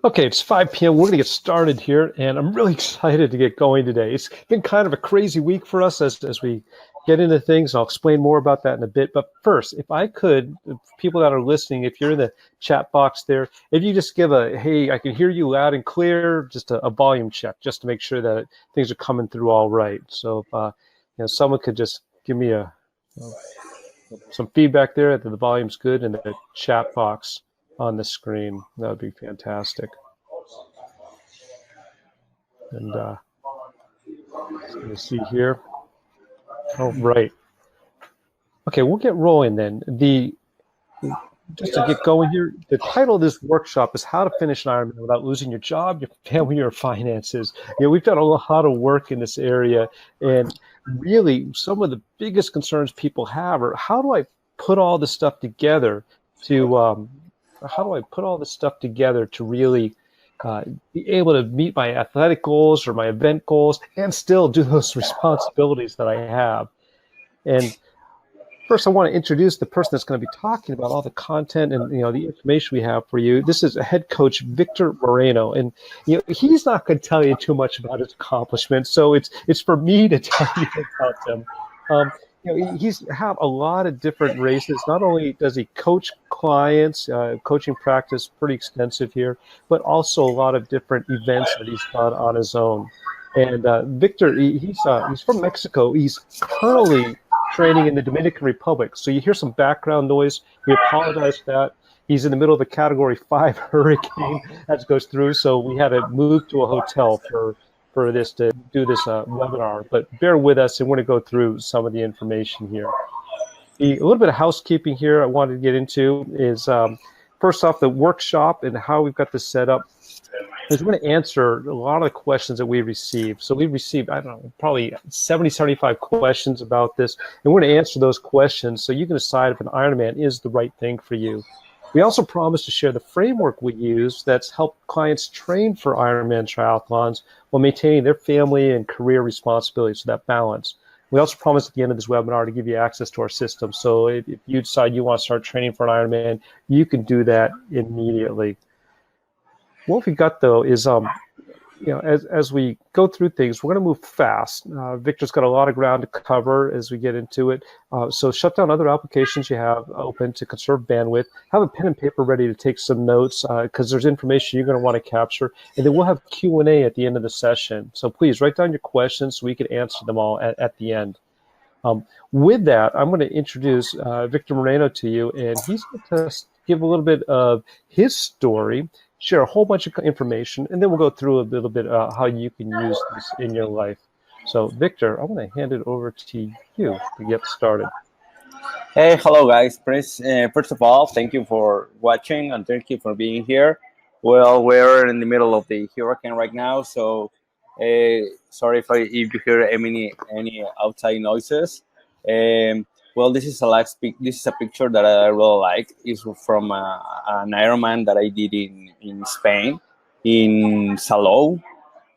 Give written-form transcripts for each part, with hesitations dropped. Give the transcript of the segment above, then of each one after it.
Okay, it's 5 p.m. We're going to get started here, and I'm really excited to get going today. It's been kind of a crazy week for us as we get into things. I'll explain more about that in a bit. But first, if I could, people that are listening, if you're in the chat box there, if you just give a, hey, I can hear you loud and clear, just a volume check, just to make sure that things are coming through all right. So if someone could just give me some feedback there that the volume's good in the chat box on the screen, that would be fantastic. And so you see here. Oh, right. Okay, we'll get rolling then. Just to get going here, the title of this workshop is How to Finish an Ironman Without Losing Your Job, Your Family, or Finances. We've done a lot of work in this area, and really some of the biggest concerns people have are how do I put all this stuff together to really be able to meet my athletic goals or my event goals and still do those responsibilities that I have. And first, I want to introduce the person that's going to be talking about all the content and the information we have for you. This is head coach Victor Moreno, and he's not going to tell you too much about his accomplishments. So it's for me to tell you about them. He's have a lot of different races. Not only does he coach clients, coaching practice pretty extensive here, but also a lot of different events that he's done on his own. And Victor, he's from Mexico. He's currently training in the Dominican Republic. So you hear some background noise. We apologize for that. He's in the middle of a Category 5 hurricane that goes through. So we had to move to a hotel for this to do this webinar. But bear with us, and we're going to go through some of the information here. A little bit of housekeeping here I wanted to get into is first off, the workshop and how we've got this set up. Is we're going to answer a lot of the questions that we received. So we received, I don't know, probably 70, 75 questions about this. And we're going to answer those questions so you can decide if an Ironman is the right thing for you. We also promise to share the framework we use that's helped clients train for Ironman triathlons while maintaining their family and career responsibilities, so that balance. We also promise at the end of this webinar to give you access to our system. So if you decide you want to start training for an Ironman, you can do that immediately. What we've got, though, is as we go through things, we're going to move fast. Victor's got a lot of ground to cover as we get into it. So shut down other applications you have open to conserve bandwidth. Have a pen and paper ready to take some notes because there's information you're going to want to capture. And then we'll have Q&A at the end of the session. So please write down your questions so we can answer them all at the end. With that, I'm going to introduce Victor Moreno to you, and he's going to give a little bit of his story, share a whole bunch of information, and then we'll go through a little bit how you can use this in your life. So, Victor, I'm going to hand it over to you to get started. Hey, hello, guys. First of all, thank you for watching and thank you for being here. Well, we're in the middle of the hurricane right now, so sorry if you hear any outside noises. Well, this is a picture that I really like. It's from an Ironman that I did in Spain, in Salou,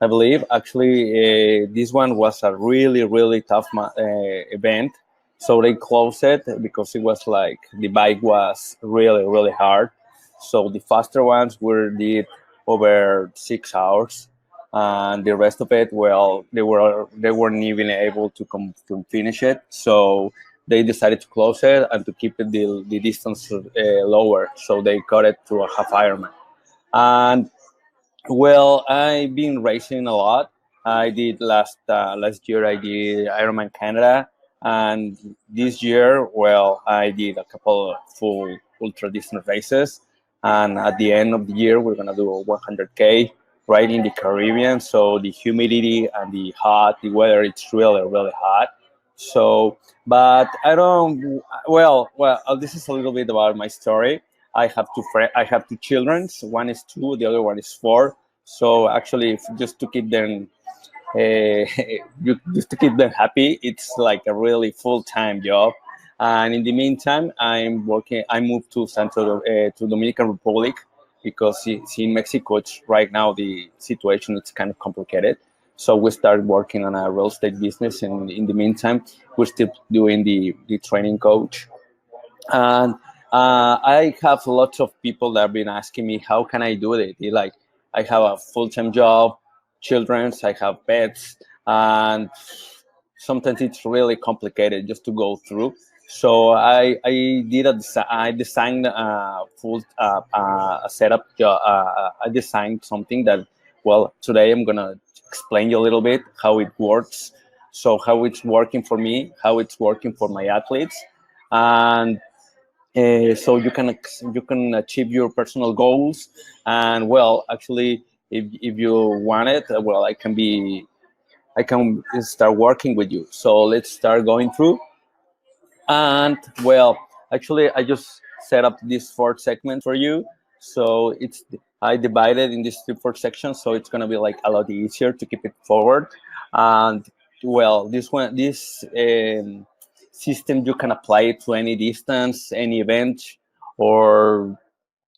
I believe. Actually, this one was a really, really tough event. So they closed it because it was like the bike was really, really hard. So the faster ones did over 6 hours, and the rest of it, well, they weren't even able to finish it. So they decided to close it and to keep the distance lower. So they cut it to a half Ironman. And well, I've been racing a lot. I did last year. I did Ironman Canada, and this year, well, I did a couple of full ultra distance races. And at the end of the year, we're gonna do a 100K right in the Caribbean. So the humidity and the weather, it's really, really hot. So, but I don't. Well, this is a little bit about my story. I have two children. One is 2, the other one is 4. So actually, just to keep them, happy, it's like a really full-time job. And in the meantime, I moved to Dominican Republic because it's in Mexico. Right now the situation is kind of complicated. So we started working on a real estate business, and in the meantime, we're still doing the training coach. And I have lots of people that have been asking me, how can I do it? I have a full-time job, children's, I have pets, and sometimes it's really complicated just to go through. So I designed a full a setup. I designed something that, well, today I'm gonna explain you a little bit how it works. So how it's working for me, how it's working for my athletes, and so you can achieve your personal goals. And well, actually, if you want it, well, I can start working with you. So let's start going through. And well, actually, I just set up these four segments for you. So I divided in these four sections, so it's gonna be like a lot easier to keep it forward. And well, this system, you can apply it to any distance, any event, or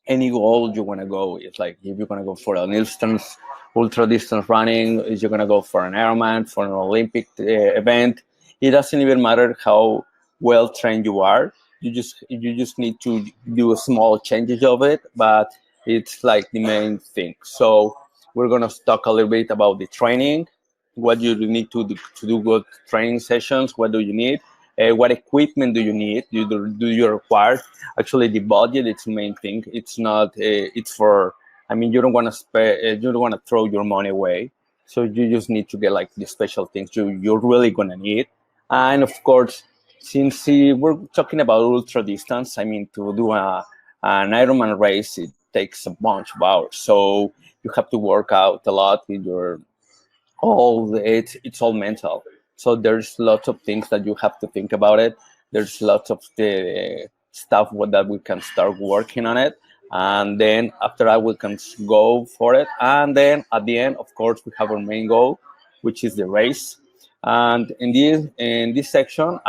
any goal you want to go. It's like if you're going to go for an distance, ultra distance running, if you're going to go for an Ironman, for an Olympic event, it doesn't even matter how well trained you are. You just need to do a small changes of it, but it's like the main thing. So we're going to talk a little bit about the training, what you need to do good training sessions, what do you need, what equipment do you need, do you require. Actually, the budget is the main thing. It's not it's for, I mean, you don't want to you don't want to throw your money away, so you just need to get like the special things you're really going to need. And of course, since we're talking about ultra distance, I mean, to do an Ironman race, it takes a bunch of hours, so you have to work out a lot with your it's all mental. So there's lots of things that you have to think about it. There's lots of the stuff that we can start working on it, and then after that we can go for it. And then at the end, of course, we have our main goal, which is the race. And in this section,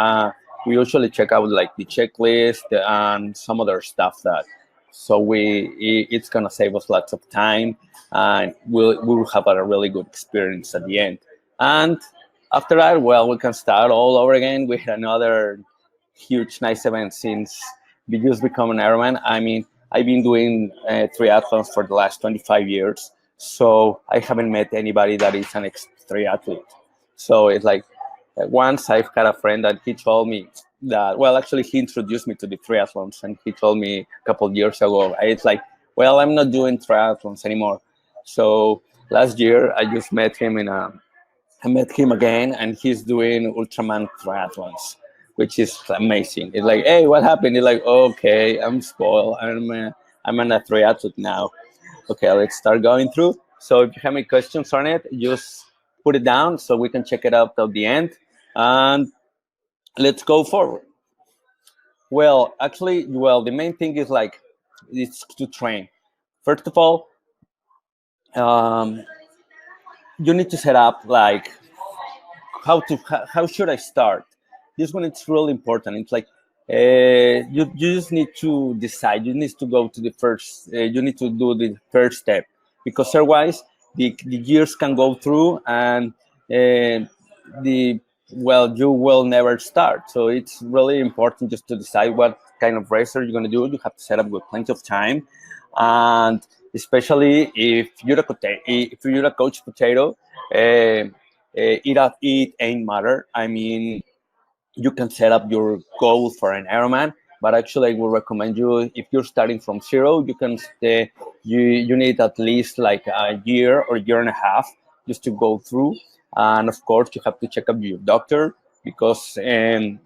we usually check out like the checklist and some other stuff that, so it's gonna save us lots of time, and we will have a really good experience at the end. And after that, well, we can start all over again with another huge nice event. Since we just become an Ironman, I mean, I've been doing triathlons for the last 25 years, so I haven't met anybody that is an ex-triathlete. So it's like, once I've had a friend that he told me that, well, actually, he introduced me to the triathlons, and he told me a couple of years ago, it's like, well, I'm not doing triathlons anymore. So last year, I met him again, and he's doing Ultraman triathlons, which is amazing. It's like, hey, what happened? It's like, okay, I'm spoiled. I'm an triathlete now. Okay, let's start going through. So if you have any questions on it, just put it down so we can check it out at the end. And let's go forward. Well, actually, well, the main thing is like, it's to train. First of all, um, you need to set up like how should I start. This one, it's really important. It's like, you just need to decide. You need to go to the first. You need to do the first step, because otherwise the years can go through, and the well, you will never start. So it's really important just to decide what kind of racer you're going to do. You have to set up with plenty of time, and especially if you're a coach potato, it ain't matter. I mean, you can set up your goal for an Ironman, but actually, I would recommend you, if you're starting from zero, you can you need at least like a year or year and a half just to go through. And of course, you have to check up your doctor, because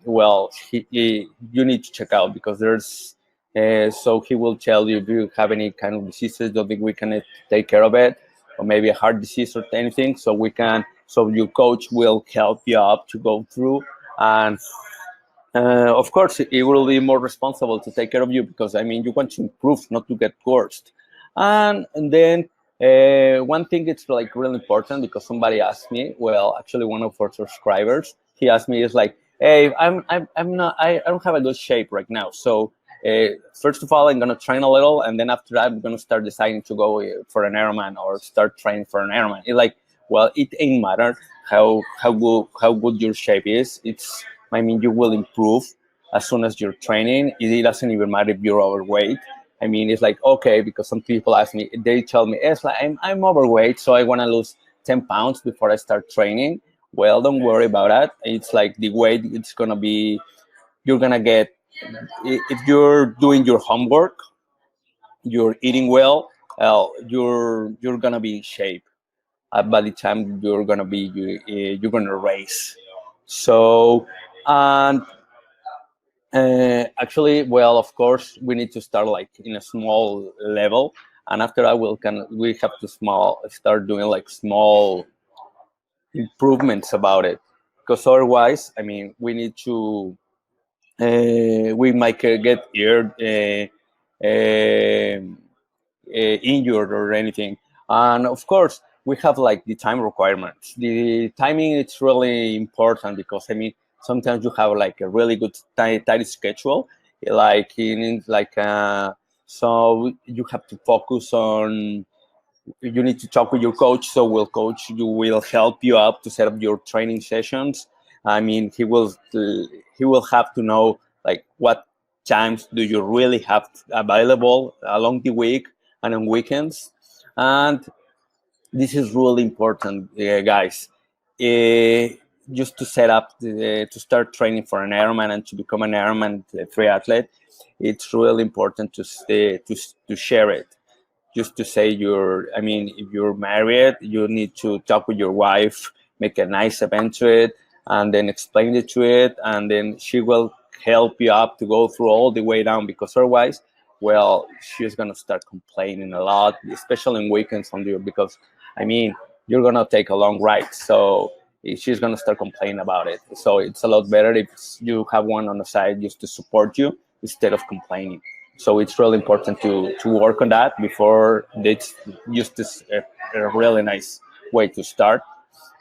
well, you need to check out, because there's so he will tell you if you have any kind of diseases. Don't think we can take care of it, or maybe a heart disease or anything. So your coach will help you up to go through. And of course, it will be more responsible to take care of you, because I mean, you want to improve, not to get cursed. And then one thing it's like really important, because somebody asked me, well, actually one of our subscribers, he asked me, is like, hey, I'm not, I don't have a good shape right now. So first of all, I'm gonna train a little, and then after that, I'm gonna start deciding to go for an Ironman or start training for an Ironman. It's like, well, it ain't matter how good your shape is. It's, I mean, you will improve as soon as you're training. It doesn't even matter if you're overweight. I mean, it's like, okay, because some people ask me, they tell me, it's like, I'm overweight, so I want to lose 10 pounds before I start training. Well, don't worry about that. It's like the weight, it's going to be, you're going to get, if you're doing your homework, you're eating well, you're going to be in shape. By the time you're going to race. So, and actually, well, of course, we need to start like in a small level, and after that, we have to start doing like small improvements about it, because otherwise, I mean, we need to we might get hurt, injured or anything. And of course, we have like the time requirements. The timing is really important because I mean sometimes you have like a really good tight schedule, so you have to focus on. You need to talk with your coach, so will coach you will help you out to set up your training sessions. I mean he will have to know like what times do you really have available along the week and on weekends. And this is really important, guys. uh, just to set up to start training for an Ironman and to become an Ironman triathlete, it's really important to share it. Just to say I mean, if you're married, you need to talk with your wife, make a nice event to it, and then explain it to it, and then she will help you up to go through all the way down, because otherwise, well, she's gonna start complaining a lot, especially in weekends on you, because I mean, you're gonna take a long ride, so she's gonna start complaining about it. So it's a lot better if you have one on the side just to support you instead of complaining. So it's really important to work on that before it's just a really nice way to start.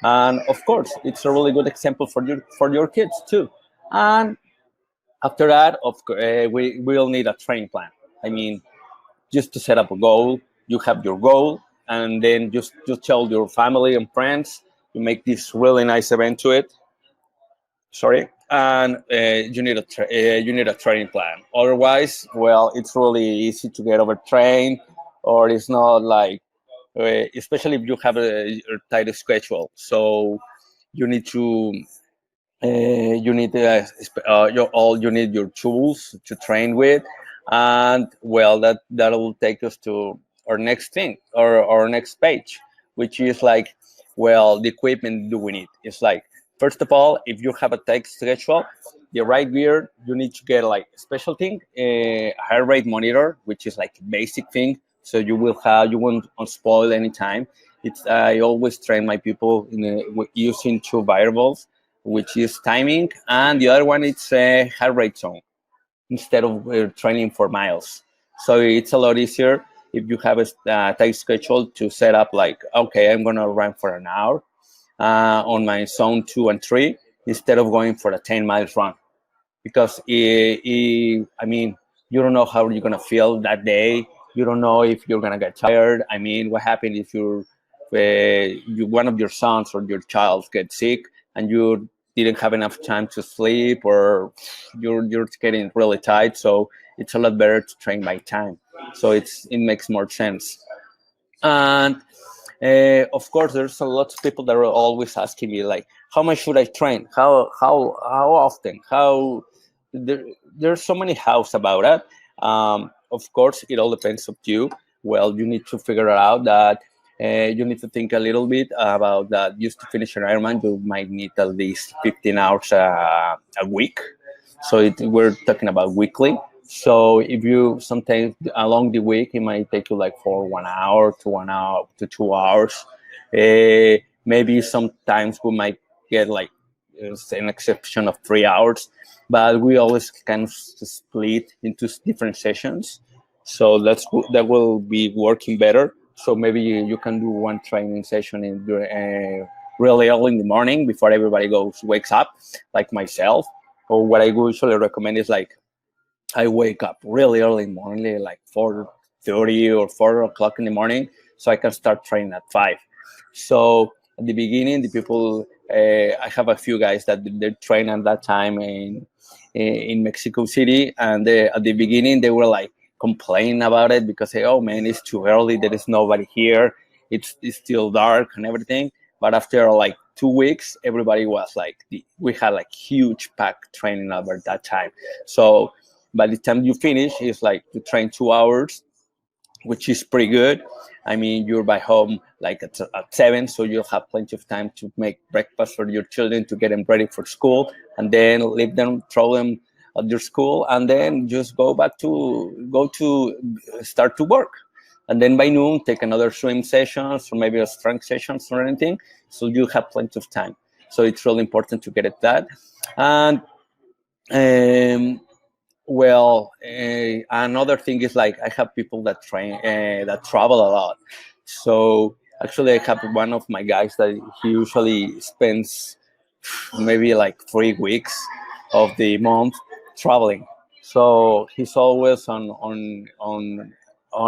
And of course, it's a really good example for your kids too. And after that, we will need a training plan. I mean, just to set up a goal, you have your goal, and then just tell your family and friends. You make this really nice event to it. Sorry, and you need a training plan. Otherwise, well, it's really easy to get overtrained, or it's not like, especially if you have a tight schedule. So you need to you need you need your tools to train with. And well, that will take us to our next thing, or our next page, which is like, well, the equipment do we need. It's like, first of all, if you have a tight schedule, the right gear, you need to get like a special thing, a heart rate monitor, which is like a basic thing, so you won't spoil any time. I always train my people using two variables, which is timing, and the other one is heart rate zone, instead of training for miles. So it's a lot easier if you have a tight schedule to set up like, okay, I'm gonna run for an hour on my zone 2 and 3 instead of going for a 10 miles run, because I mean, you don't know how you're gonna feel that day. You don't know if you're gonna get tired. I mean, what happens if one of your sons or your child gets sick and you didn't have enough time to sleep, or you're getting really tired. So it's a lot better to train by time. So it makes more sense. And of course, there's a lot of people that are always asking me like, how much should I train? How often? There, there's so many hows about it. Of course, it all depends on you. Well, you need to figure out that you need to think a little bit about that. Just to finish an Ironman, you might need at least 15 hours a week. So we're talking about weekly. So if you sometimes along the week, it might take you like for 1 hour to 1 hour to 2 hours. Maybe sometimes we might get like an exception of 3 hours, but we always kind of split into different sessions. So that will be working better. So maybe you can do one training session really early in the morning before everybody wakes up, like myself. Or what I usually recommend is like, I wake up really early in the morning, like 4:30 or 4 o'clock in the morning, so I can start training at 5. So at the beginning, the people, I have a few guys that they train at that time in Mexico City, and at the beginning they were like complain about it because say, oh man, it's too early, there is nobody here, it's still dark and everything. But after like 2 weeks, everybody was like, we had like huge pack training over that time. So by the time you finish, it's like you train 2 hours, which is pretty good. I mean, you're by home like at 7, so you'll have plenty of time to make breakfast for your children, to get them ready for school, and then leave them, throw them at your school, and then just go to start to work. And then by noon, take another swim sessions or maybe a strength sessions or anything. So you have plenty of time. So it's really important to get at that. And um, well, another thing is like I have people that that travel a lot. So actually, I have one of my guys that he usually spends maybe like 3 weeks of the month traveling. So he's always on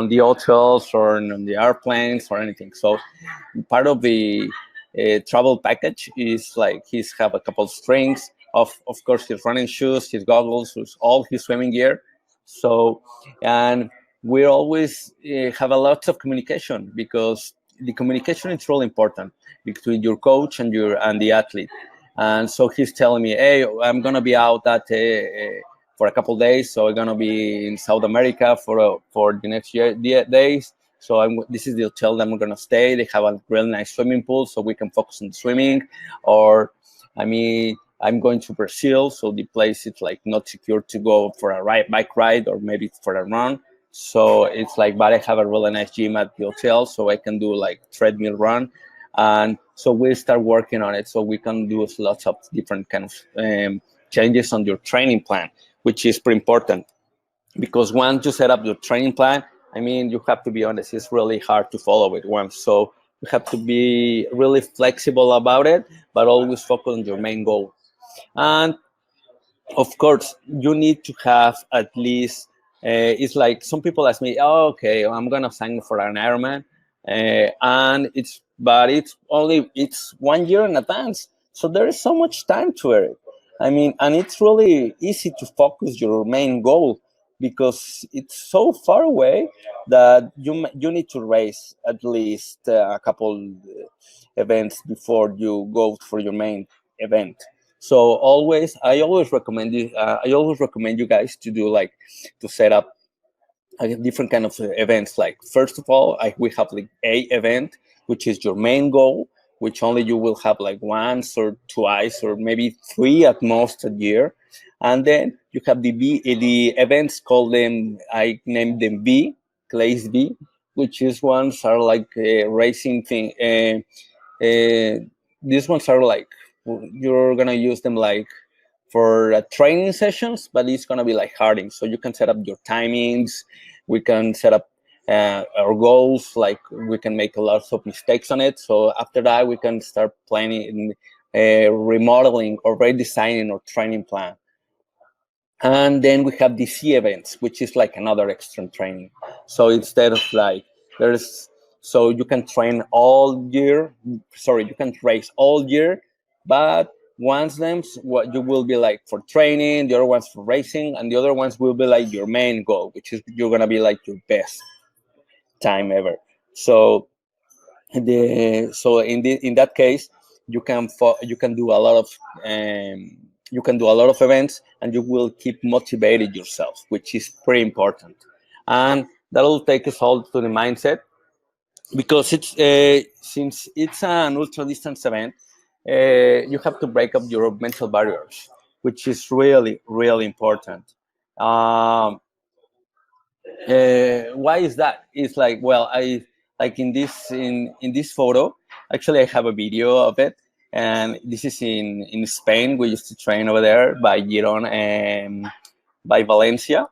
the hotels or on the airplanes or anything. So part of the travel package is like he's have a couple of strings of course his running shoes, his goggles, all his swimming gear. So and we always have a lot of communication because the communication is really important between your coach and the athlete. And so he's telling me, hey, I'm gonna be out for a couple of days, so I'm gonna be in South America for the next days. So this is the hotel that I'm gonna stay. They have a really nice swimming pool, so we can focus on swimming. Or, I mean, I'm going to Brazil, so the place is like not secure to go for a bike ride or maybe for a run. So it's like, but I have a really nice gym at the hotel, so I can do like treadmill run. And so we start working on it, so we can do lots of different kind of changes on your training plan, which is pretty important because once you set up your training plan, I mean, you have to be honest, it's really hard to follow it once. So you have to be really flexible about it, but always focus on your main goal. And of course, you need to have at least, it's like some people ask me, oh, okay, I'm going to sign for an Ironman. But it's 1 year in advance. So there is so much time to it. I mean, and it's really easy to focus your main goal because it's so far away that you need to race at least a couple events before you go for your main event. So I always recommend you. I always recommend you guys to do like to set up different kind of events. Like first of all, we have like a event, which is your main goal, which only you will have like once or twice or maybe 3 at most a year. And then you have the events called them. I named them B, class B, which is ones are like racing thing. These ones are like you're gonna use them like for training sessions, but it's gonna be like harding. So you can set up your timings. We can set up our goals. Like we can make a lot of mistakes on it. So after that, we can start planning, remodeling or redesigning our training plan. And then we have the C events, which is like another extreme training. So instead of like there's so you can train all year. Sorry, you can race all year, but once them what you will be like for training, the other ones for racing, and the other ones will be like your main goal, which is you're gonna be like your best time ever. So in that case you can do a lot of events and you will keep motivated yourself, which is pretty important. And that'll take us all to the mindset because it's since it's an ultra distance event, you have to break up your mental barriers, which is really really important. um, why is that? It's like, well, I like in this photo. Actually, I have a video of it, and this is in Spain. We used to train over there by Giron and by Valencia.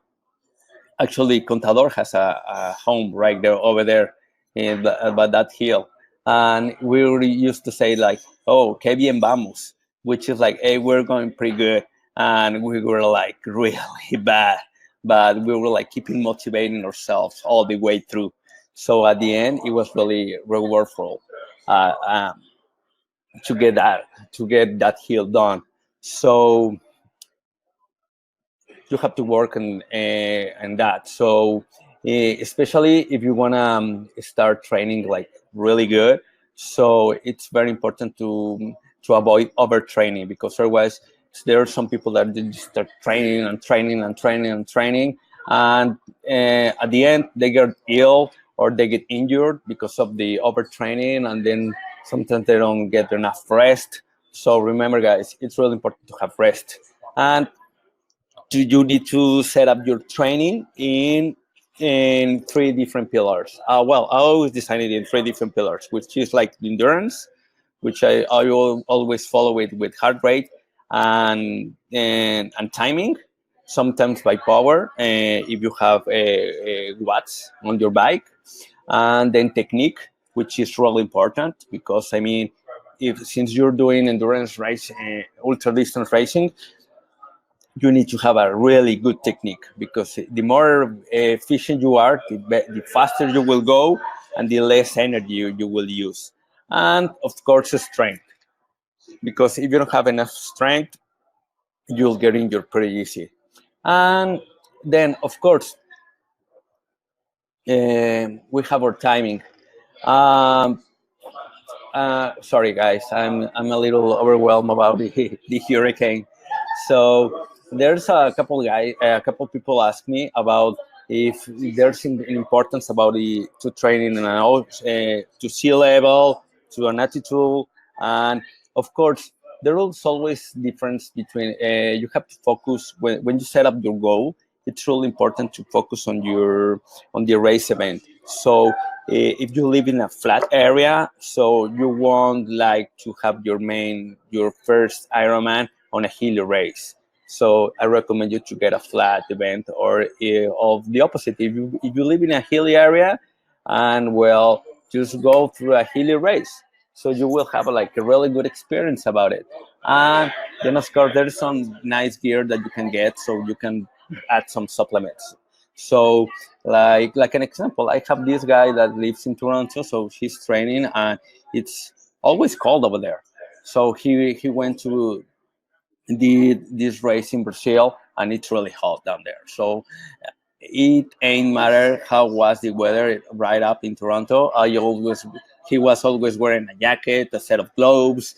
Actually, Contador has a home right there over there by that hill, and we really used to say like, "Oh, que bien vamos," which is like, "Hey, we're going pretty good," and we were like really bad, but we were like keeping motivating ourselves all the way through. So at the end, it was really rewardful uh, um, to get that hill done. So you have to work on that. So especially if you want to start training like really good, so it's very important to avoid overtraining, because otherwise there are some people that they just start training and training and training and training, and at the end they get ill or they get injured because of the overtraining, and then sometimes they don't get enough rest. So remember, guys, it's really important to have rest. And you need to set up your training in three different pillars. Well, I always design it in three different pillars, which is like endurance, which I always follow it with heart rate and timing, sometimes by power, if you have watts on your bike, and then technique, which is really important, because I mean, if since you're doing endurance race, ultra distance racing, you need to have a really good technique, because the more efficient you are, the faster you will go and the less energy you will use. And of course, strength, because if you don't have enough strength, you'll get injured pretty easy. And then, of course, we have our timing. Um, Sorry, guys, I'm a little overwhelmed about the hurricane. So there's a couple people ask me about if there's an importance about the to training and to sea level, to an altitude, and of course there is always difference between. You have to focus when you set up your goal. It's really important to focus on the race event. So if you live in a flat area, so you won't like to have your first Ironman on a hilly race. So I recommend you to get a flat event, or of the opposite. If you live in a hilly area, and well, just go through a hilly race. So you will have like a really good experience about it. And then of course there's some nice gear that you can get, so you can add some supplements. So like an example, I have this guy that lives in Toronto, so he's training and it's always cold over there. So he went to this race in Brazil, and it's really hot down there. So it ain't matter how was the weather right up in Toronto. He was always wearing a jacket, a set of gloves,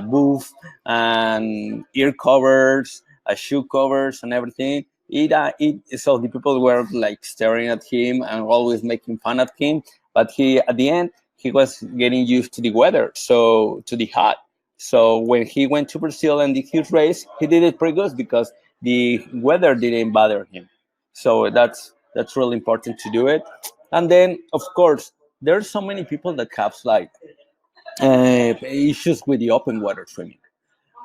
booth, and ear covers, shoe covers, and everything. So the people were like staring at him and always making fun of him. But he at the end he was getting used to the weather, so to the hot. So when he went to Brazil and did his race, he did it pretty good because the weather didn't bother him. So that's really important to do it. And then of course there's so many people that have like issues with the open water swimming.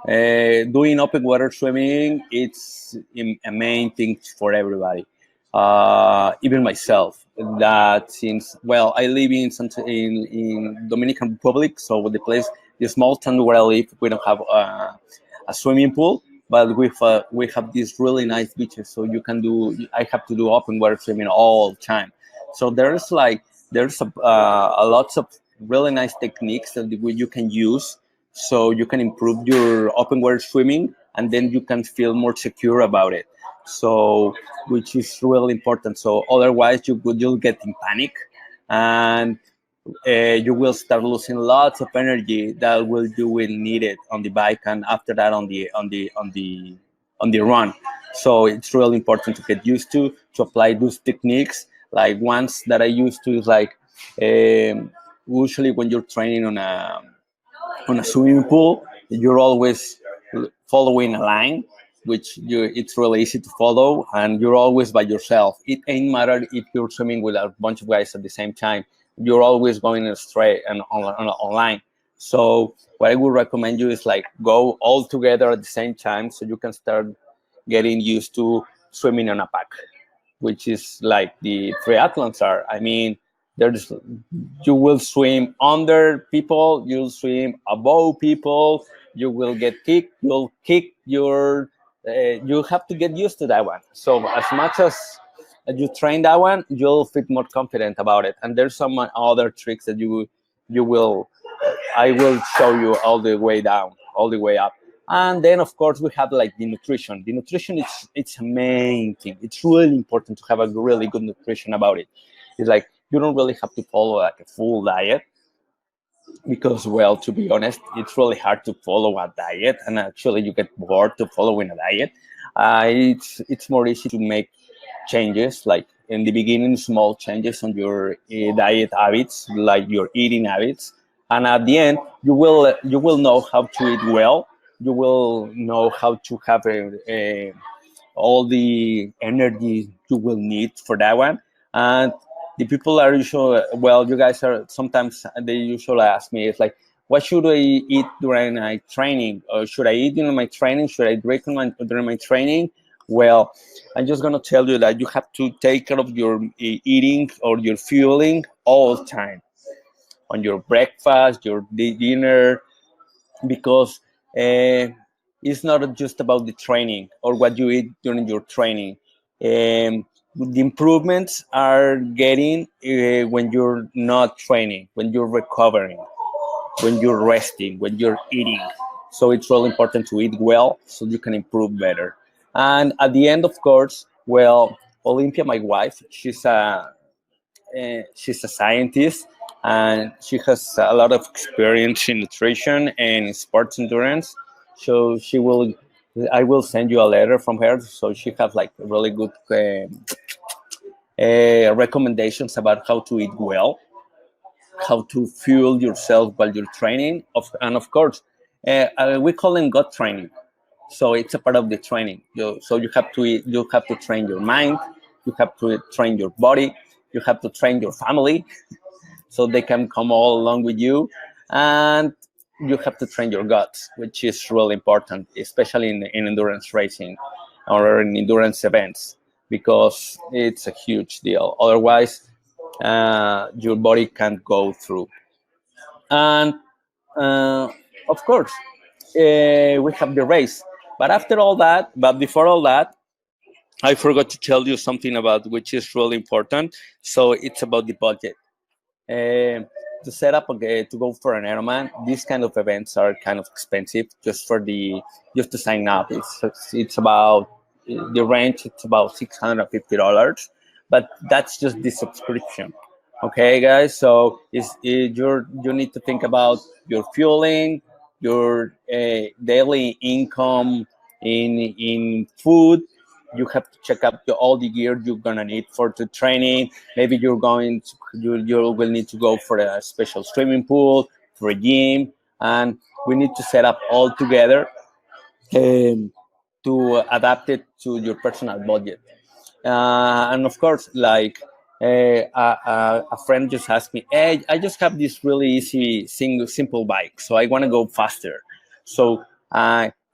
Doing open water swimming, it's a main thing for everybody, even myself. That since well, I live in Dominican Republic, so the small town where I live, we don't have a swimming pool, but we have these really nice beaches, so you can do. I have to do open water swimming all the time. So there's a lots of really nice techniques that you can use, so you can improve your open water swimming, and then you can feel more secure about it. So which is really important. So otherwise you'll get in panic, and you will start losing lots of energy that will you will need it on the bike, and after that on the run. So it's really important to get used to apply those techniques. Like ones that I used to is like usually when you're training on a swimming pool, you're always following a line, which it's really easy to follow, and you're always by yourself. It ain't matter if you're swimming with a bunch of guys at the same time. You're always going straight and online. So what I would recommend you is like go all together at the same time, so you can start getting used to swimming on a pack, which is like the triathlons are. I mean, there's you will swim under people, you'll swim above people, you will get kicked, you'll kick your. You have to get used to that one. So as much as you train that one, you'll feel more confident about it. And there's some other tricks that you will. I will show you all the way down, all the way up. And then of course we have like the nutrition. The nutrition is it's a main thing. It's really important to have a really good nutrition about it. It's like you don't really have to follow like a full diet, because well, to be honest, it's really hard to follow a diet, and actually you get bored to following a diet. It's more easy to make changes, like in the beginning, small changes on your diet habits, like your eating habits, and at the end, you will know how to eat well. You will know how to have all the energy you will need for that one. And the people are usually, well, you guys are sometimes they usually ask me, it's like, what should I eat during my training? Or should I eat during my training? Should I drink during my training? Well, I'm just gonna tell you that you have to take care of your eating or your fueling all the time, on your breakfast, your dinner, because uh, it's not just about the training or what you eat during your training. The improvements are getting when you're not training, when you're recovering, when you're resting, when you're eating. So it's really important to eat well so you can improve better. And at the end, of course, well, Olympia, my wife, she's a scientist, and she has a lot of experience in nutrition and sports endurance. So I will send you a letter from her. So she has like really good recommendations about how to eat well, how to fuel yourself while you're training, and of course, we call it gut training. So it's a part of the training. So you have to train your mind, you have to train your body, you have to train your family, so they can come all along with you, and you have to train your guts, which is really important, especially in endurance racing or in endurance events, because it's a huge deal. Otherwise, your body can't go through. And uh, of course, we have the race. But before all that, I forgot to tell you something about which is really important. So it's about the budget. Uh, to set up to go for an Ironman, these kind of events are kind of expensive just to sign up. It's about the range. It's about $650, but that's just the subscription. Okay, guys. So you need to think about your fueling, your daily income in food. You have to check up all the gear you're gonna need for the training. Maybe you will need to go for a special swimming pool, for a gym, and we need to set up all together um, to adapt it to your personal budget. And of course, like a friend just asked me, "Hey, I just have this really easy, simple bike, so I want to go faster. So,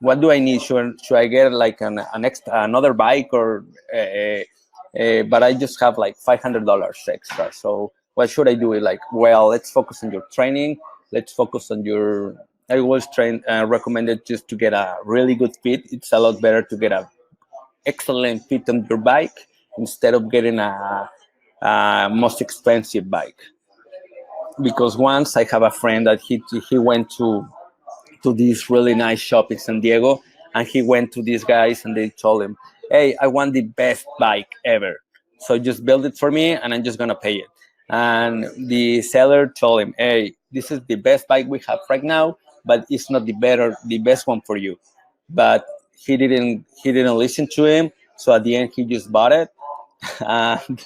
what do I need? Should I get like another bike, or but I just have like $500 extra. So, what should I do? Like, well, let's focus on your training. Let's focus on your. I always recommended just to get a really good fit. It's a lot better to get a excellent fit on your bike instead of getting a most expensive bike. Because once I have a friend that he went to this really nice shop in San Diego, and he went to these guys and they told him, "Hey, I want the best bike ever, so just build it for me and I'm just gonna pay it." And the seller told him, "Hey, this is the best bike we have right now, but it's not the best one for you." But he didn't listen to him, so at the end he just bought it. And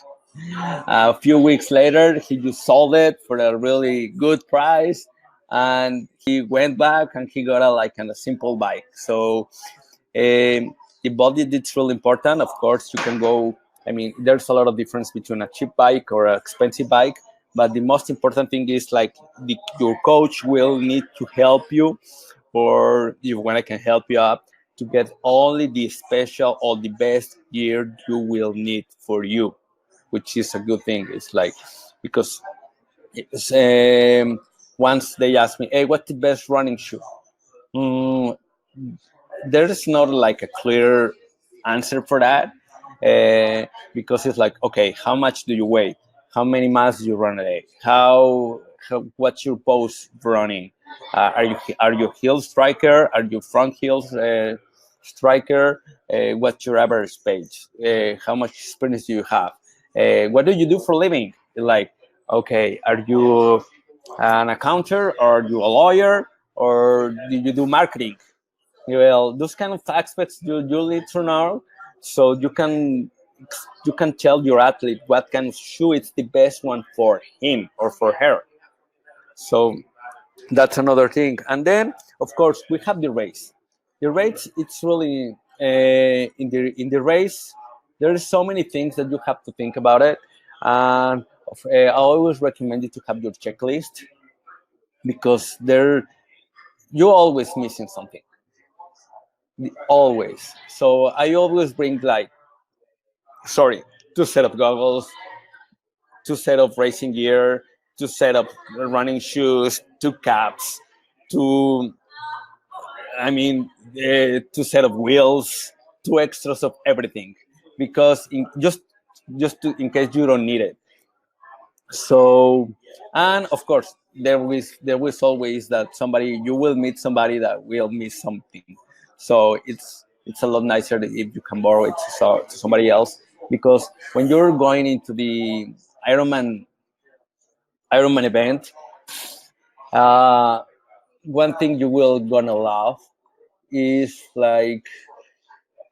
a few weeks later, he just sold it for a really good price, and he went back and he got a simple bike. So the budget is really important. Of course, you can go. I mean, there's a lot of difference between a cheap bike or an expensive bike, but the most important thing is like your coach will need to help you, or if when I can help you up to get only the special or the best gear you will need for you, which is a good thing. It's like because it's, once they ask me, "Hey, what's the best running shoe?" Mm, there is not like a clear answer for that, because it's like, okay, how much do you weigh? How many miles do you run a day? what's your pose running? Are you heel striker? Are you front heel striker? What's your average page? How much experience do you have? What do you do for a living? Like, okay, are you an accountant, or are you a lawyer, or do you do marketing? Well, those kind of aspects you need to know, so you can tell your athlete what kind of shoe is the best one for him or for her. So that's another thing. And then, of course, we have the race. The race, it's really in the race. There is so many things that you have to think about it, and I always recommend you to have your checklist, because you're always missing something, always. So I always bring, like, sorry, two set of goggles, two set of racing gear, two set of running shoes, two caps, two two set of wheels, two extras of everything, because in case you don't need it. So, and of course, there was always that somebody, you will meet somebody that will miss something. So it's a lot nicer if you can borrow it to somebody else, because when you're going into the Ironman Ironman event, uh, one thing you will gonna love is, like,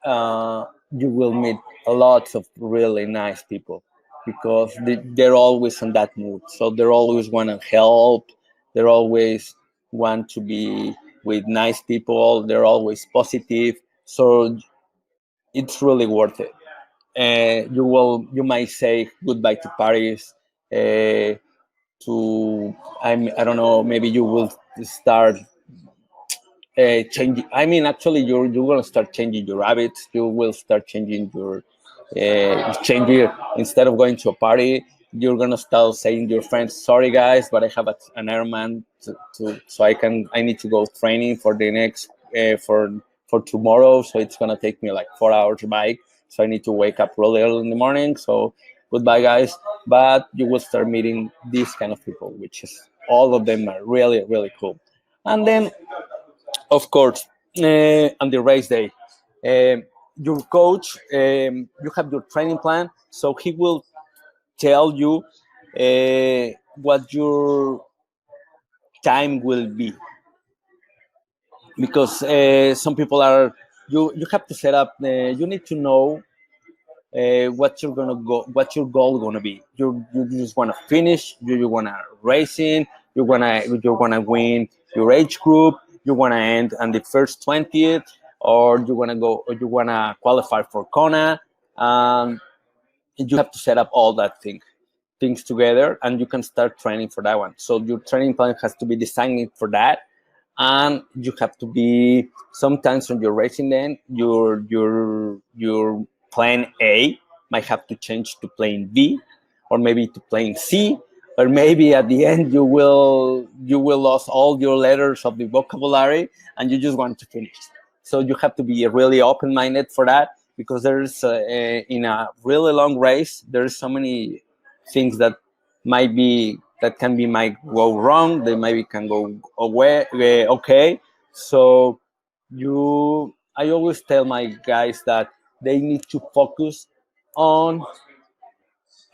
you will meet a lot of really nice people, because they're always in that mood. So they're always want to help. They're always want to be with nice people. They're always positive. So it's really worth it. You might say goodbye to Paris. To I don't know. Maybe you will start changing. Actually, you're gonna start changing your habits. You will start changing your changing. Instead of going to a party, you're gonna start saying to your friends, "Sorry guys, but I have an Ironman so I need to go training for the next for tomorrow. So it's gonna take me like 4 hours bike. So I need to wake up really early in the morning. So goodbye guys." But you will start meeting these kind of people, which is all of them are really really cool. And then, of course, on the race day, your coach, you have your training plan, so he will tell you what your time will be, because some people are, you have to set up, you need to know what's your goal gonna be. You just want to finish, you want to racing, you want to win your age group, you want to end on the first 20th, or you want to qualify for Kona. You have to set up all that things together, and you can start training for that one. So your training plan has to be designed for that, and you have to be, sometimes when you're racing, then your plan A might have to change to plan B, or maybe to plan C, or maybe at the end you will lose all your letters of the vocabulary, and you just want to finish. So you have to be really open-minded for that, because there's in a really long race, there's so many things that might go wrong. They maybe can go away. Okay, so I always tell my guys that they need to focus on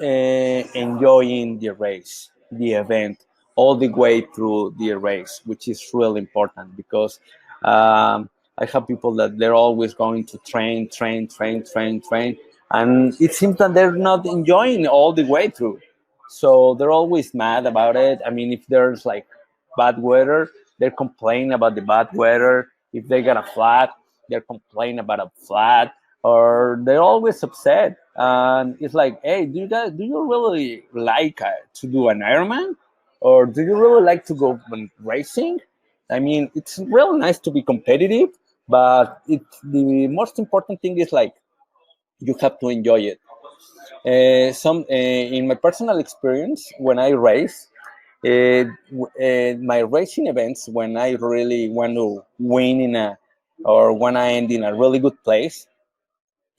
enjoying the race, the event, all the way through the race, which is really important, because I have people that they're always going to train, train, train, train, train, and it seems that they're not enjoying all the way through. So they're always mad about it. If there's like bad weather, they're complaining about the bad weather. If they got a flat, they're complaining about a flat, or they're always upset. And it's like, hey, do you really like to do an Ironman, or do you really like to go racing? It's really nice to be competitive, but the most important thing is, like, you have to enjoy it. In my personal experience, when I race, my racing events, when I really want to win or when I end in a really good place,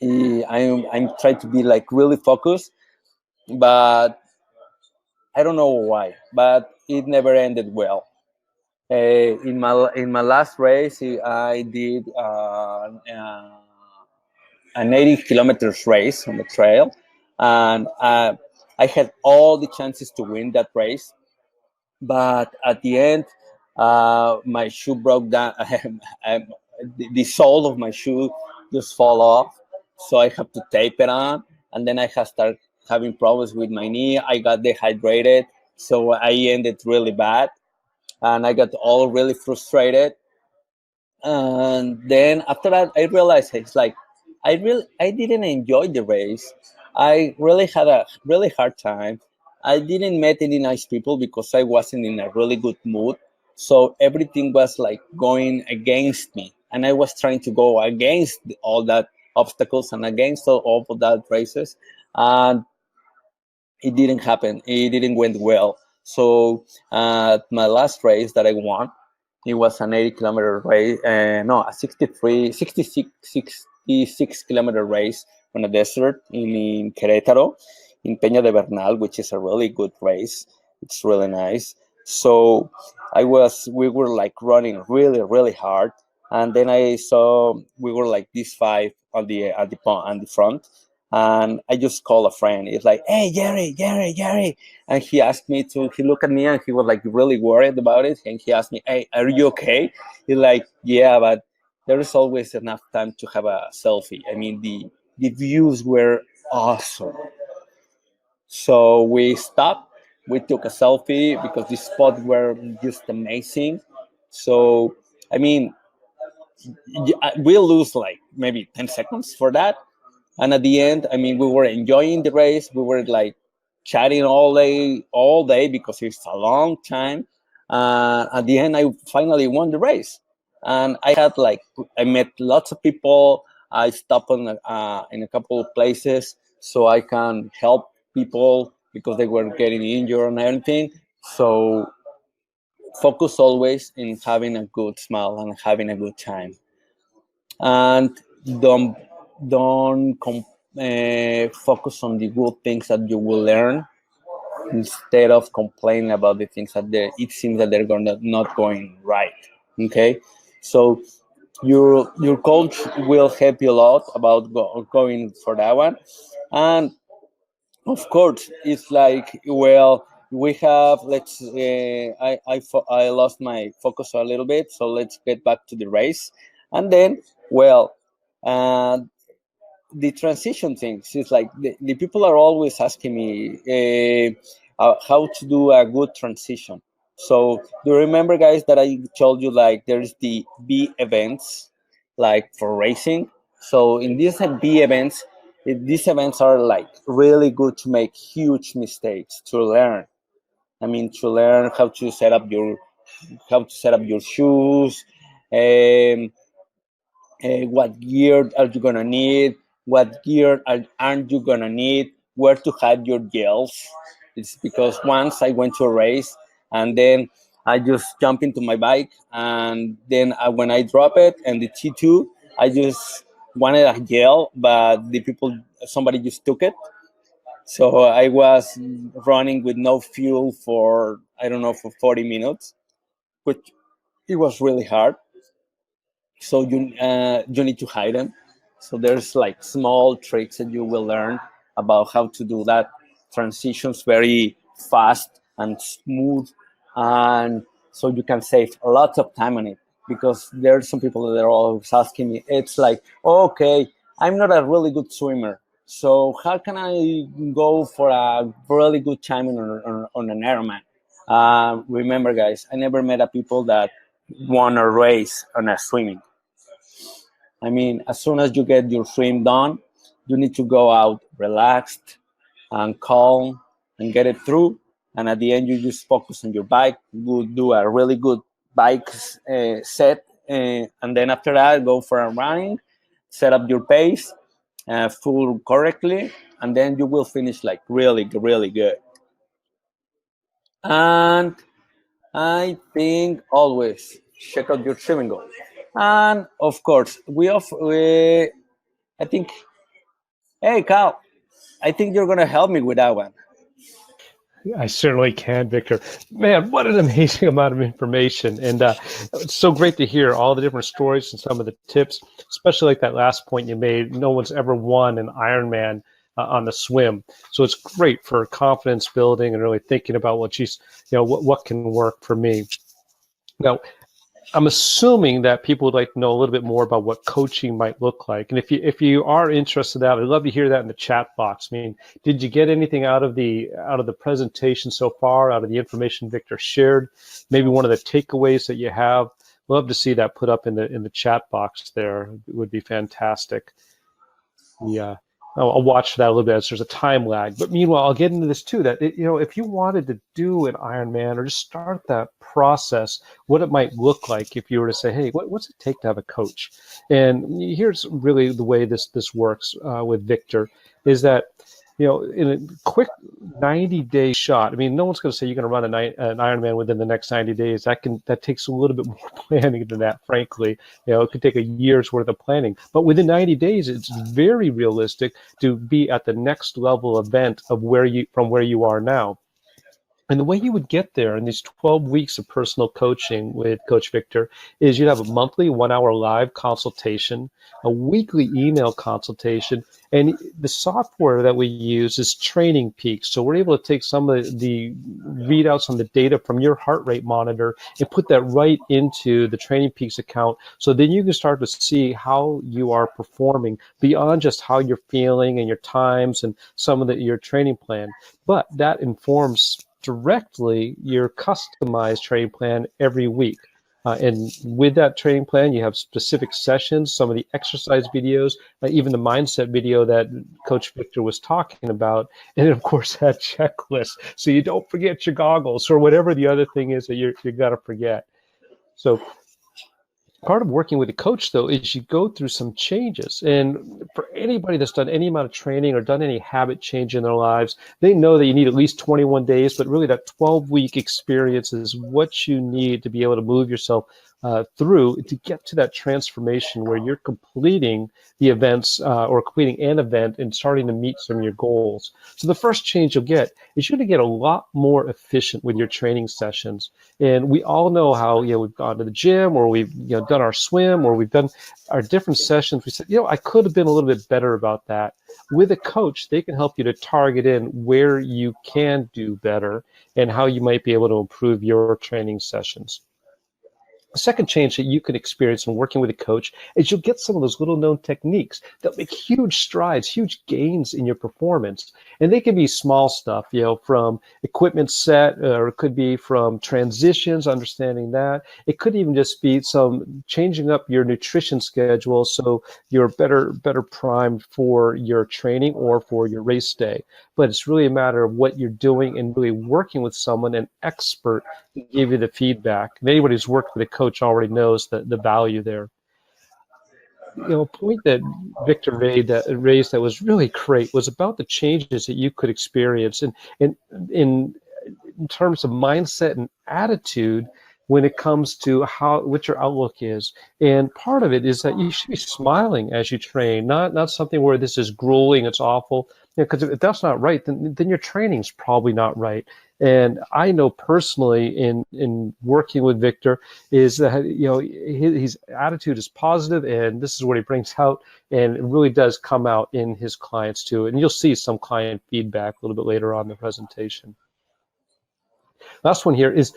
I'm trying to be like really focused. But I don't know why, but it never ended well. In my last race, I did an 80 kilometers race on the trail, and I had all the chances to win that race. But at the end, my shoe broke down. The sole of my shoe just fall off, so I have to tape it on, and then I have started having problems with my knee. I got dehydrated, so I ended really bad, and I got all really frustrated. And then after that, I realized it's like I didn't enjoy the race. I really had a really hard time. I didn't meet any nice people because I wasn't in a really good mood. So everything was like going against me, and I was trying to go against all that obstacles and against all of that races, and it didn't happen. It didn't went well. So my last race that I won, it was an 80-kilometer race. No, a 66 kilometer race on a desert in Querétaro, in Peña de Bernal, which is a really good race. It's really nice. So we were like running really, really hard, and then I saw we were like these five on the front, and I just called a friend. It's like, "Hey, Jerry, Jerry, Jerry," and he asked me to. He looked at me and he was like really worried about it, and he asked me, "Hey, are you okay?" He's like, "Yeah, but there is always enough time to have a selfie." I mean, the views were awesome. So we stopped. We took a selfie because the spots were just amazing. So I mean, we lose like maybe 10 seconds for that, and at the end, I mean, we were enjoying the race. We were like chatting all day because it's a long time. At the end, I finally won the race, and I met lots of people. I stopped in a couple of places so I can help people because they were getting injured and everything. So focus always in having a good smile and having a good time, and don't focus on the good things that you will learn instead of complaining about the things that it seems that they're gonna not going right. Okay, so your coach will help you a lot about going for that one, and of course it's like, well, we have let's I lost my focus a little bit, so let's get back to the race. And then, well, uh, the transition things is like the people are always asking me how to do a good transition. So do you remember, guys, that I told you like there's the B events like for racing? So in these B events, these events are like really good to make huge mistakes to learn. I mean, to learn how to set up your shoes, um, what gear are you gonna need, what gear aren't you gonna need, where to hide your gels. It's because once I went to a race, and then I just jump into my bike, and then when I drop it and the T2, I just wanted a gel, but somebody just took it. So I was running with no fuel for, I don't know, for 40 minutes, which it was really hard. So you need to hide them. So there's like small tricks that you will learn about how to do that transitions very fast and smooth, and so you can save a lot of time on it. Because there are some people that are always asking me, it's like, okay, I'm not a really good swimmer, so how can I go for a really good time on an Ironman? Remember, guys, I never met a people that won a race on a swimming. I mean, as soon as you get your swim done, you need to go out relaxed and calm and get it through. And at the end, you just focus on your bike, do a really good bike set. And then after that, go for a running, set up your pace, full correctly, and then you will finish like really, really good. And I think always check out your swimming goal. And of course, I think, hey, Cal, I think you're going to help me with that one. I certainly can, Victor. Man, what an amazing amount of information. And it's so great to hear all the different stories and some of the tips, especially like that last point you made. No one's ever won an Ironman on the swim. So it's great for confidence building and really thinking about what can work for me. Now, I'm assuming that people would like to know a little bit more about what coaching might look like. And if you are interested in that, I'd love to hear that in the chat box. I mean, did you get anything out of the presentation so far, out of the information Victor shared? Maybe one of the takeaways that you have. Love to see that put up in the chat box there. It would be fantastic. Yeah. I'll watch for that a little bit as there's a time lag. But meanwhile, I'll get into this too, that, if you wanted to do an Ironman or just start that process, what it might look like if you were to say, hey, what's it take to have a coach? And here's really the way this works with Victor is that, in a quick 90-day shot, I mean, no one's going to say you're going to run an Ironman within the next 90 days. That takes a little bit more planning than that, frankly. It could take a year's worth of planning. But within 90 days, it's very realistic to be at the next level event of from where you are now. And the way you would get there in these 12 weeks of personal coaching with Coach Victor is you'd have a monthly 1-hour live consultation, a weekly email consultation, and the software that we use is Training Peaks. So we're able to take some of the readouts on the data from your heart rate monitor and put that right into the Training Peaks account. So then you can start to see how you are performing beyond just how you're feeling and your times and some of your training plan. But that informs directly your customized training plan every week. And with that training plan, you have specific sessions, some of the exercise videos, even the mindset video that Coach Victor was talking about. And of course, that checklist. So you don't forget your goggles or whatever the other thing is that you got to forget. So part of working with a coach, though, is you go through some changes. And for anybody that's done any amount of training or done any habit change in their lives, they know that you need at least 21 days, but really that 12-week experience is what you need to be able to move yourself through to get to that transformation where you're completing the events or completing an event and starting to meet some of your goals. So the first change you'll get is you're going to get a lot more efficient with your training sessions. And we all know how, we've gone to the gym or we've, done our swim or we've done our different sessions. We said, I could have been a little bit better about that. With a coach, they can help you to target in where you can do better and how you might be able to improve your training sessions. The second change that you can experience in working with a coach is you'll get some of those little known techniques that make huge strides, huge gains in your performance. And they can be small stuff, from equipment set, or it could be from transitions, understanding that. It could even just be some changing up your nutrition schedule so you're better primed for your training or for your race day. But it's really a matter of what you're doing and really working with someone, an expert, to give you the feedback. And anybody who's worked with a coach already knows the value there. A point that Victor raised that was really great was about the changes that you could experience in terms of mindset and attitude when it comes to what your outlook is. And part of it is that you should be smiling as you train, not something where this is grueling, it's awful. Because if that's not right, then your training's probably not right. And I know personally in working with Victor is that his attitude is positive, and this is what he brings out, and it really does come out in his clients too. And you'll see some client feedback a little bit later on in the presentation. Last one here is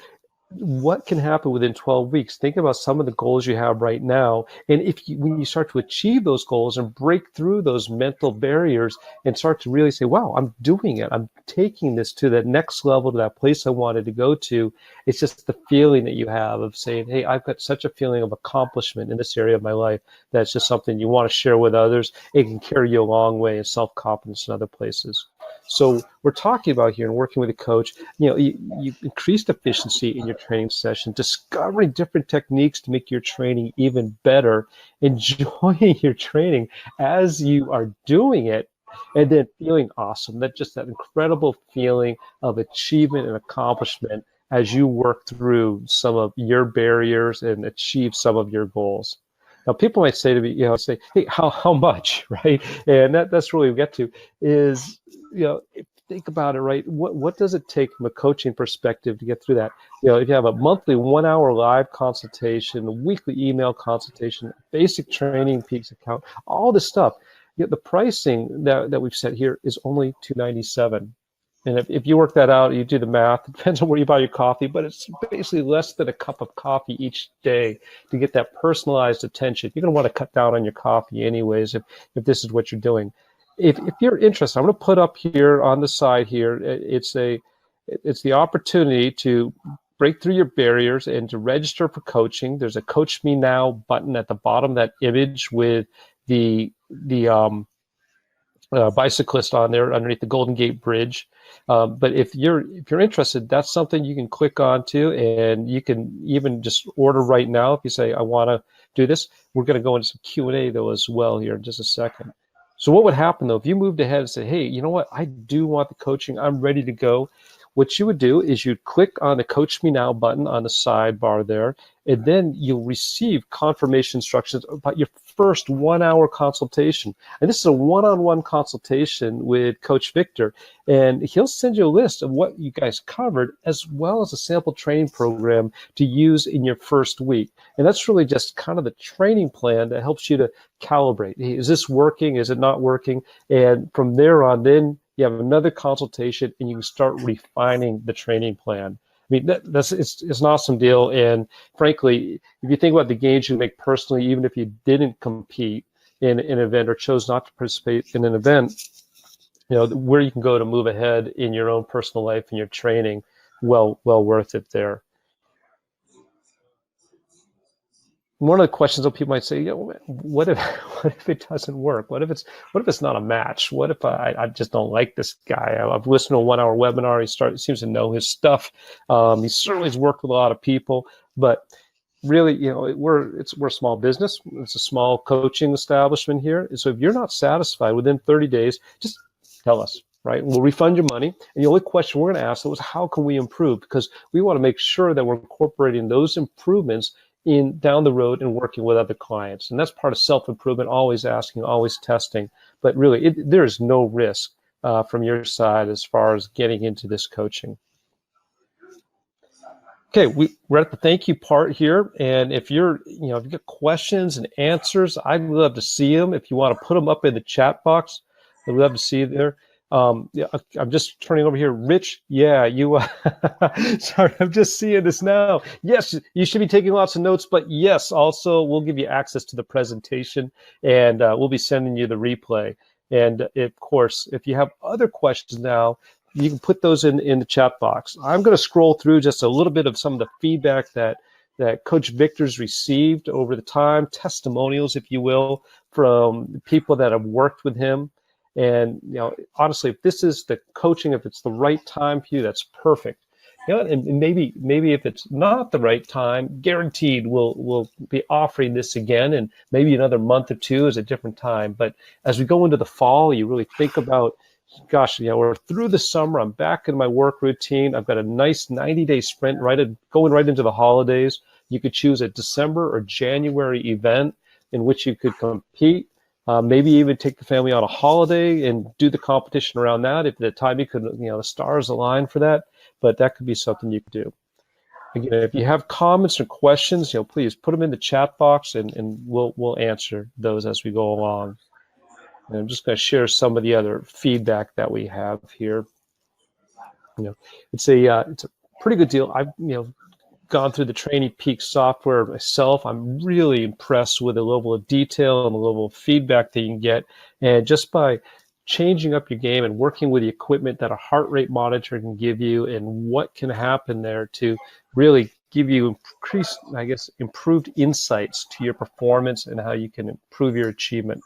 what can happen within 12 weeks. Think about some of the goals you have right now. And when you start to achieve those goals and break through those mental barriers and start to really say, wow, I'm doing it. I'm taking this to the next level, to that place I wanted to go to. It's just the feeling that you have of saying, hey, I've got such a feeling of accomplishment in this area of my life. That's just something you want to share with others. It can carry you a long way in self-confidence in other places. So we're talking about here and working with a coach, you increased efficiency in your training session, discovering different techniques to make your training even better, enjoying your training as you are doing it, and then feeling awesome. That incredible feeling of achievement and accomplishment as you work through some of your barriers and achieve some of your goals. Now, people might say to me, hey, how much, right? And that's really what we get to is, think about it, right? What does it take from a coaching perspective to get through that? If you have a monthly 1 hour live consultation, a weekly email consultation, basic training peaks account, all this stuff, the pricing that we've set here is only $297. And if you work that out, you do the math, it depends on where you buy your coffee, but it's basically less than a cup of coffee each day to get that personalized attention. You're going to want to cut down on your coffee anyways if this is what you're doing. If you're interested, I'm going to put up here on the side here, it's the opportunity to break through your barriers and to register for coaching. There's a Coach Me Now button at the bottom of that image with the bicyclist on there underneath the Golden Gate Bridge. But if you're interested, that's something you can click on to, and you can even just order right now. If you say, I want to do this, we're going to go into some Q&A though as well here in just a second. So what would happen though, if you moved ahead and said, hey, you know what, I do want the coaching, I'm ready to go. What you would do is you'd click on the Coach Me Now button on the sidebar there, and then you'll receive confirmation instructions about your first 1 hour consultation. And this is a one-on-one consultation with Coach Victor, and he'll send you a list of what you guys covered, as well as a sample training program to use in your first week. And that's really just kind of the training plan that helps you to calibrate. Hey, is this working? Is it not working? And from there on, then you have another consultation, and you can start refining the training plan. I mean, it's an awesome deal. And frankly, if you think about the gains you make personally, even if you didn't compete in an event or chose not to participate in an event, where you can go to move ahead in your own personal life and your training, well worth it there. One of the questions that people might say, what if it doesn't work? What if it's not a match? What if I just don't like this guy? I've listened to a 1 hour webinar. He seems to know his stuff. He certainly has worked with a lot of people, but really, we're a small business. It's a small coaching establishment here. So if you're not satisfied within 30 days, just tell us. Right? We'll refund your money. And the only question we're going to ask is, how can we improve? Because we want to make sure that we're incorporating those improvements in down the road and working with other clients. And that's part of self-improvement, always asking, always testing. But really, there is no risk from your side as far as getting into this coaching. Okay, we're at the thank you part here. And if you've got questions and answers, I'd love to see them. If you want to put them up in the chat box, I'd love to see you there. Yeah, I'm just turning over here. Rich, yeah, you, sorry, I'm just seeing this now. Yes, you should be taking lots of notes, but yes, also we'll give you access to the presentation, and we'll be sending you the replay. And of course, if you have other questions now, you can put those in the chat box. I'm going to scroll through just a little bit of some of the feedback that Coach Victor's received over the time, testimonials, if you will, from people that have worked with him. And honestly, if this is the coaching, if it's the right time for you, that's perfect. And maybe if it's not the right time, guaranteed we'll be offering this again, and maybe another month or two is a different time. But as we go into the fall, you really think about, gosh, we're through the summer. I'm back in my work routine. I've got a nice 90-day sprint going right into the holidays. You could choose a December or January event in which you could compete. Maybe even take the family on a holiday and do the competition around that. If at the time you could, the stars align for that, but that could be something you could do. Again, if you have comments or questions, please put them in the chat box, and we'll answer those as we go along. And I'm just going to share some of the other feedback that we have here. It's a pretty good deal. I've gone through the Training Peaks software myself. I'm really impressed with the level of detail and the level of feedback that you can get. And just by changing up your game and working with the equipment that a heart rate monitor can give you, and what can happen there to really give you improved insights to your performance and how you can improve your achievement.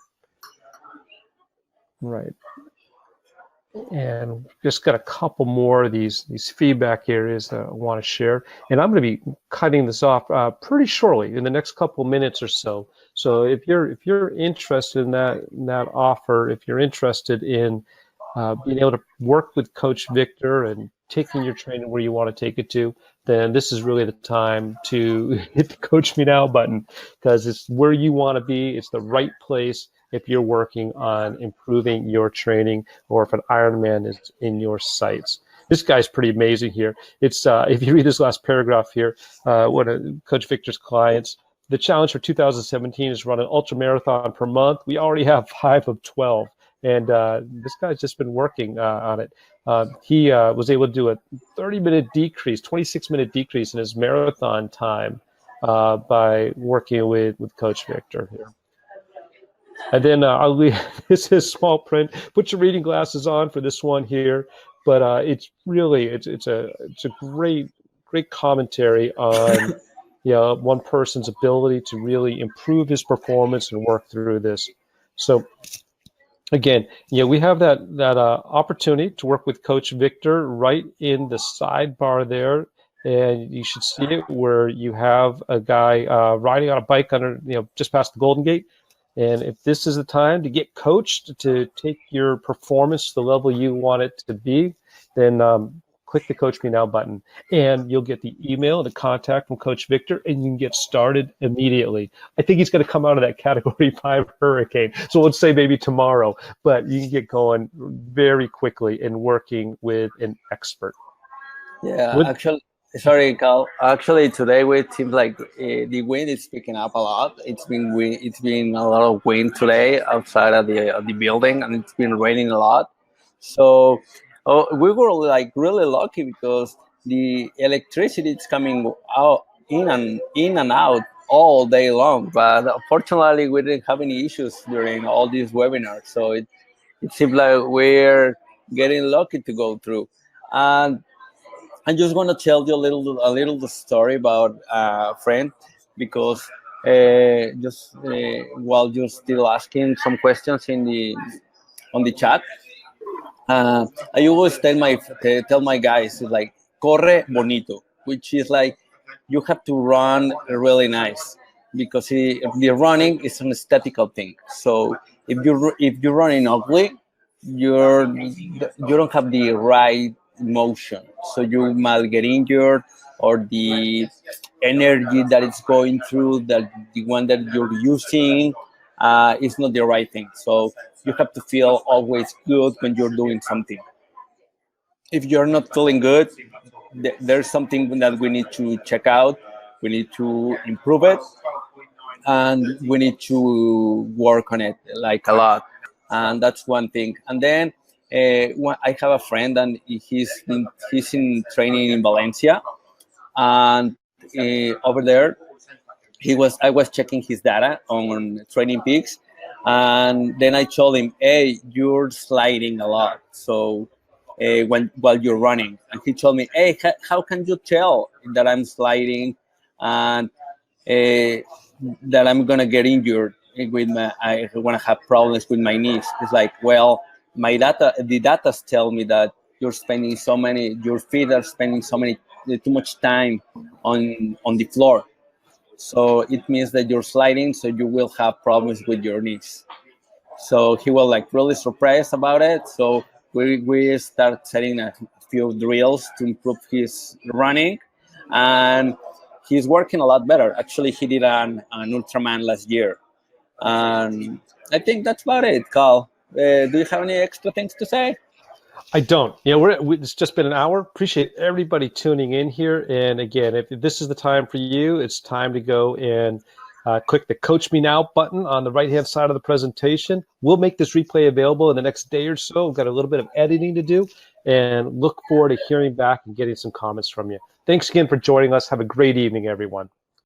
Right. And just got a couple more of these feedback areas that I want to share. And I'm going to be cutting this off pretty shortly in the next couple minutes or so. So if you're interested in that offer, if you're interested in being able to work with Coach Victor and taking your training where you want to take it to, then this is really the time to hit the Coach Me Now button, because it's where you want to be. It's the right place. if you're working on improving your training or if an Ironman is in your sights. This guy's pretty amazing here. It's if you read this last paragraph here, one of Coach Victor's clients, the challenge for 2017 is run an ultra marathon per month. We already have 5 of 12, and this guy's just been working on it. He was able to do a 30-minute decrease, 26-minute decrease in his marathon time by working with Coach Victor here. And then I'll leave, this is small print. Put your reading glasses on for this one here. But it's really it's a great commentary on one person's ability to really improve his performance and work through this. So again, we have that opportunity to work with Coach Victor right in the sidebar there, and you should see it where you have a guy riding on a bike under just past the Golden Gate. And if this is the time to get coached to take your performance to the level you want it to be, then click the Coach Me Now button, and you'll get the email and the contact from Coach Victor, and you can get started immediately. I think he's going to come out of that Category 5 hurricane, so let's say maybe tomorrow, but you can get going very quickly in working with an expert. Yeah, actually, sorry, Carl. Actually, today it seems like the wind is picking up a lot. It's been a lot of wind today outside of the building, and it's been raining a lot. So we were like really lucky because the electricity is coming out in and out all day long. But unfortunately, we didn't have any issues during all these webinars. So it seems like we're getting lucky to go through. And I'm just going to tell you a little the story about a friend, because while you're still asking some questions on the chat, I always tell my guys like corre bonito, which is like you have to run really nice, because the running is an aesthetical thing. So if you're running ugly, you don't have the right motion, so you might get injured, or the energy that it's going through, that the one that you're using is not the right thing. So you have to feel always good when you're doing something. If you're not feeling good, there's something that we need to check out. We need to improve it, and we need to work on it like a lot. And that's one thing. And then I have a friend, and he's in training in Valencia, and over there I was checking his data on Training Peaks, and then I told him, "Hey, you're sliding a lot. So while you're running," and he told me, "Hey, how can you tell that I'm sliding and that I'm gonna get injured with I want to have problems with my knees?" It's like, well, the data tell me that your feet are spending too much time on the floor. So it means that you're sliding, so you will have problems with your knees. So he was like really surprised about it. So we start setting a few drills to improve his running, and he's working a lot better. Actually, he did an Ultraman last year, and I think that's about it. Carl, do you have any extra things to say? I don't. It's just been an hour. Appreciate everybody tuning in here. And again, if this is the time for you, it's time to go and click the Coach Me Now button on the right-hand side of the presentation. We'll make this replay available in the next day or so. We've got a little bit of editing to do, and look forward to hearing back and getting some comments from you. Thanks again for joining us. Have a great evening, everyone.